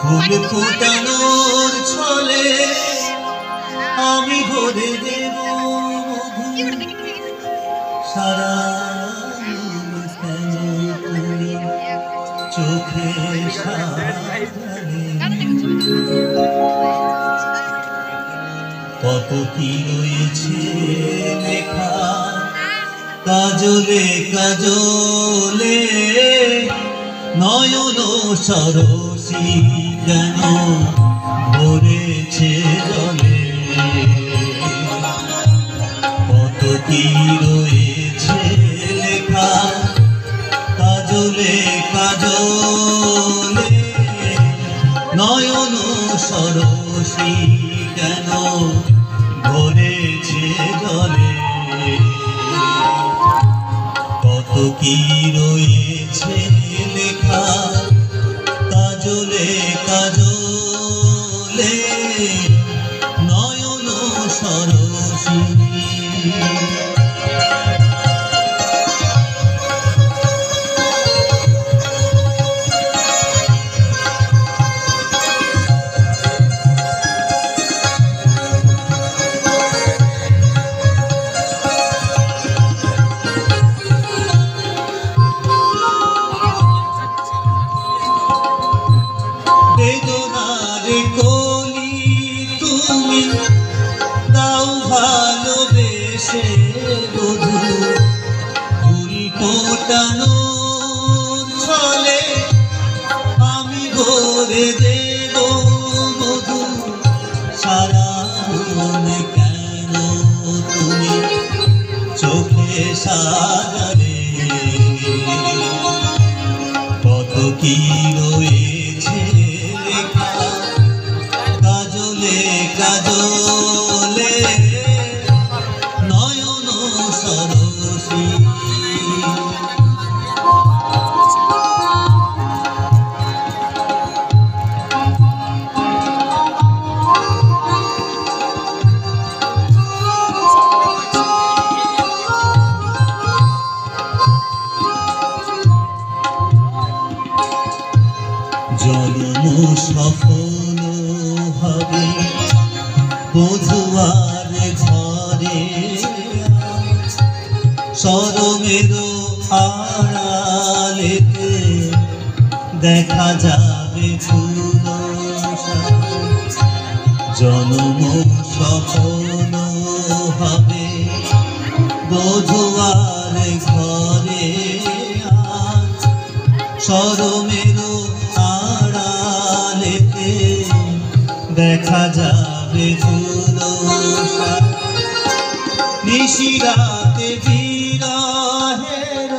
ফুল ফোটানোর ছলে আমি ভরে দেব সারা চোখে কত কি রয়েছে লেখা কাজলে কাজলে নয়ন সরসী যেন ভরেছে জলে কত কি রয়েছে লেখা কাজলে কাজলে নয়ন সরসী কেন ভরেছে জলে কত কি রয়েছে লেখা কাজলে কাজলে নয়ন সরসী বেদনার কলি তুমি দাও ভালোবেসে বধূ ফুল ফোটানোর ছলে আমি ভরে দেব বধূ সারা মনে কেন তুমি চোখে সাজালে কত কি রয়েছে কাজলে কাজলে নয়ন সরসী জন্ম সফল হবে বধুয়ার ঘরে সরমের আড়ালেতে দেখা যাবে ফুল জন্ম সফল হবে বধুয়ার ঘরে সরমের আড়ালেতে দেখা যাবে ফুল নিশিরাতে বিরহের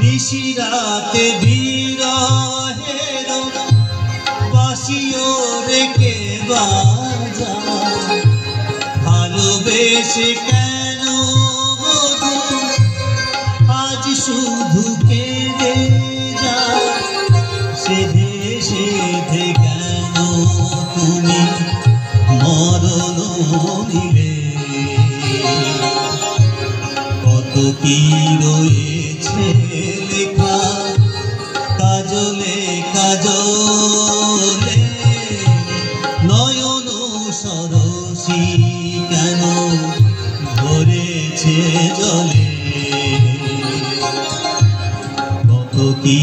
নিশিরাতে বিরহের বাঁশিও রেখে বাজা ভালোবেসে কেন বধূ আজ শুধু কেঁদে যা সেধে সেধে কেন তুমি মরণ নিলে কত কি রয়েছে লেখা কাজলে কাজলে নয়ন সরসী কেন ভরেছে জলে কত কি